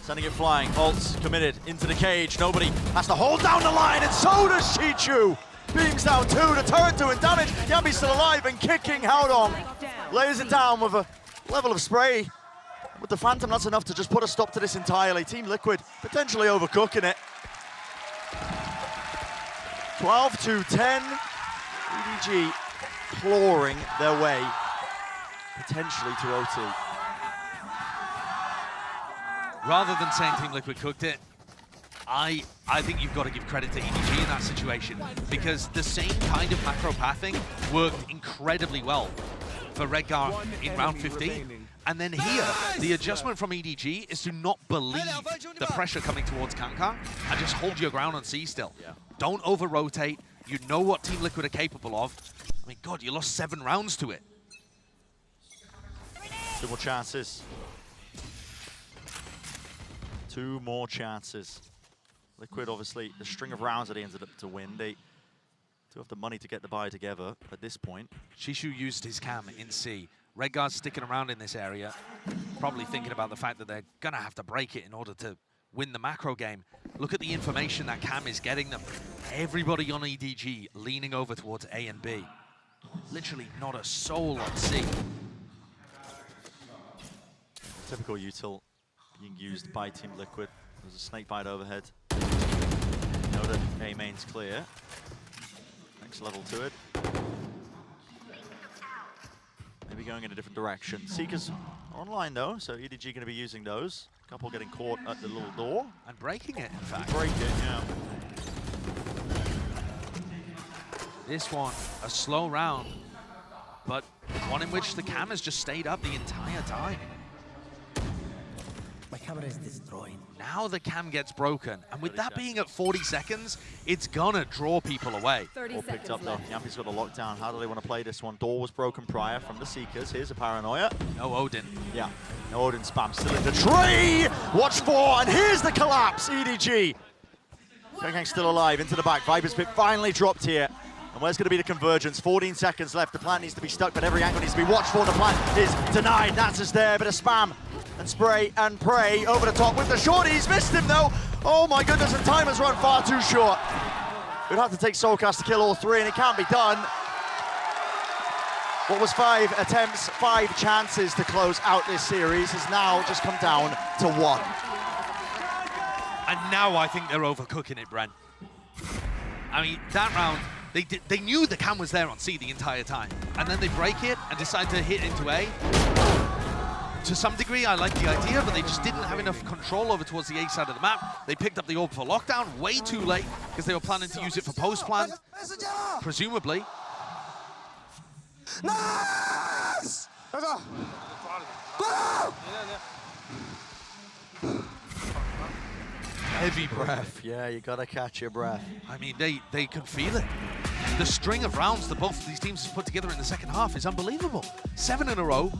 B: Sending it flying. Ult's committed into the cage. Nobody has to hold down the line, and so does Shichu. Beams down 2, the turret doing damage. Yami's still alive and kicking. How long? Lays it down with a level of spray With the Phantom, that's enough to just put a stop to this entirely. Team Liquid potentially overcooking it. 12 to 10. EDG clawing their way potentially to OT.
A: Rather than saying Team Liquid cooked it, I think you've got to give credit to EDG in that situation, because the same kind of macro pathing worked incredibly well for Redgar in round 15. And then here, the adjustment from EDG is to not believe the pressure coming towards Kankan and just hold your ground on C still.
B: Yeah.
A: Don't over-rotate. You know what Team Liquid are capable of. I mean, God, you lost 7 rounds to it.
B: 2 more chances. 2 more chances. Liquid, obviously, the string of rounds that they ended up to win, they do have the money to get the buy together at this point.
A: Shishu used his cam in C. Redgar's sticking around in this area, probably thinking about the fact that they're going to have to break it in order to win the macro game. Look at the information that Cam is getting them. Everybody on EDG leaning over towards A and B. Literally not a soul on C.
B: Typical util being used by Team Liquid. There's a snake bite overhead. Know that A main's clear. Next level to it. Maybe going in a different direction. Seekers are online though, so EDG going to be using those. A couple getting caught at the little door.
A: And breaking it, in fact.
B: Break it, yeah.
A: This one, a slow round, but one in which the cam has just stayed up the entire time.
F: My camera is destroyed.
A: Now the cam gets broken, and with that being at 40 seconds, it's gonna draw people away.
D: 30
B: All picked up though. Yampi's got a lockdown. How do they want to play this one? Door was broken prior from the Seekers. Here's a paranoia.
A: No Odin.
B: Yeah, no Odin spam. Still in the tree. Watch for, and here's the collapse. EDG. Kangkang still alive. Into the back. Viper's Pit finally dropped here. And where's going to be the convergence? 14 seconds left. The plant needs to be stuck, but every angle needs to be watched for. The plant is denied. Nats's there, bit of spam and spray and pray over the top with the shorties. Missed him though. Oh my goodness, and time has run far too short. We'd have to take Soulcast to kill all 3, and it can't be done. What was 5 attempts, 5 chances to close out this series has now just come down to 1.
A: And now I think they're overcooking it, Bren. I mean, that round, they knew the cam was there on C the entire time. And then they break it and decide to hit into A. To some degree, I like the idea, but they just didn't have enough control over towards the A side of the map. They picked up the orb for lockdown way too late because they were planning to use it for post-plant, presumably.
F: Nice!
A: Heavy breath.
B: Yeah, you gotta catch your breath.
A: I mean, they can feel it. The string of rounds that both of these teams have put together in the second half is unbelievable. 7 in a row,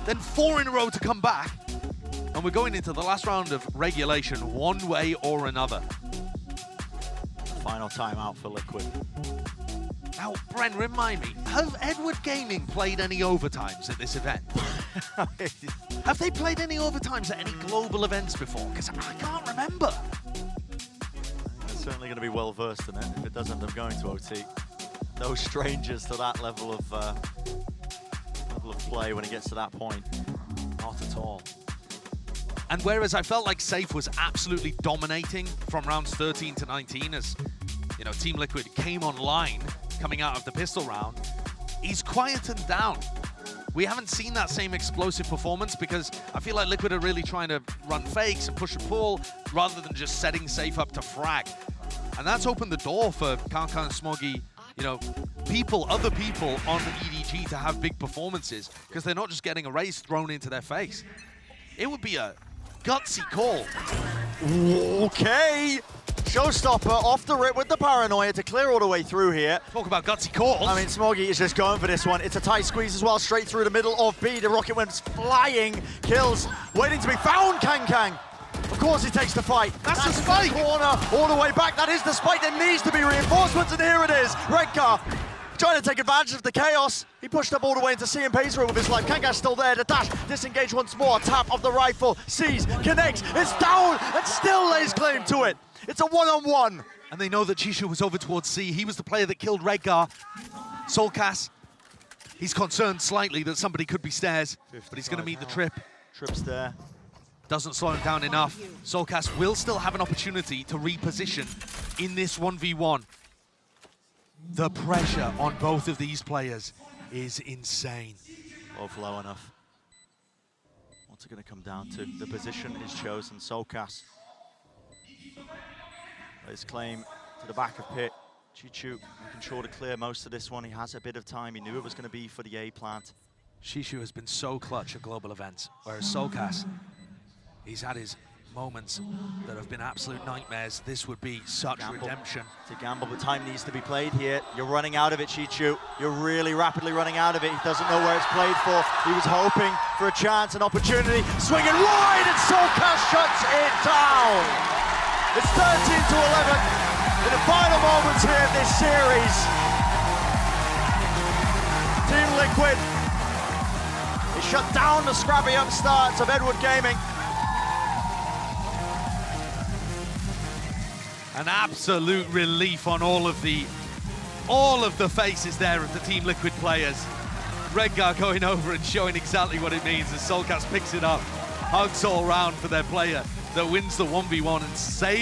A: then 4 in a row to come back. And we're going into the last round of regulation one way or another.
B: Final timeout for Liquid.
A: Now, Bren, remind me, have Edward Gaming played any overtimes at this event? Have they played any overtimes at any global events before? Because I can't remember.
B: They're certainly going to be well versed in it if it does end up going to OT. No strangers to that level of play when it gets to that point. Not at all.
A: And whereas I felt like Safe was absolutely dominating from rounds 13 to 19 as, you know, Team Liquid came online coming out of the pistol round, he's quietened down. We haven't seen that same explosive performance because I feel like Liquid are really trying to run fakes and push and pull rather than just setting Safe up to frag. And that's opened the door for Kankan and Smoggy, you know, other people on the EDG to have big performances because they're not just getting a race thrown into their face. It would be a gutsy call.
B: Okay. Showstopper off the rip with the paranoia to clear all the way through here.
A: Talk about gutsy calls.
B: I mean, Smoggy is just going for this one. It's a tight squeeze as well, straight through the middle of B. The rocket went flying. Kills waiting to be found, Kangkang. Of course he takes the fight.
A: That's the spike.
B: Corner all the way back. That is the spike. There needs to be reinforcements, and here it is. Redgar trying to take advantage of the chaos. He pushed up all the way into C and pays for it with his life. Kangkang's still there. The dash, disengage once more. Tap of the rifle. Sees, connects. It's down and still lays claim to it. It's a one-on-one.
A: And they know that Chishu was over towards C. He was the player that killed Redgar. Soulcast, he's concerned slightly that somebody could be stairs, but he's going to meet the trip.
B: Trips there.
A: Doesn't slow him down enough. Soulcast will still have an opportunity to reposition in this 1v1. The pressure on both of these players is insane.
B: Both low enough. What's it going to come down to? The position is chosen. Soulcast. His claim to the back of pit. Chichu in control to clear most of this one. He has a bit of time. He knew it was going to be for the A plant.
A: Shishu has been so clutch at global events, whereas Soulcast, he's had his moments that have been absolute nightmares. This would be such redemption.
B: To gamble, but time needs to be played here. You're running out of it, Chichu. You're really rapidly running out of it. He doesn't know where it's played for. He was hoping for a chance, an opportunity. Swinging wide, and Soulcast shuts it down. It's 13-11 in the final moments here of this series. Team Liquid, they shut down the scrappy upstarts of Edward Gaming.
A: An absolute relief on all of the faces there of the Team Liquid players. Redgar going over and showing exactly what it means as Soulcast picks it up. Hugs all round for their player that wins the 1v1 and saves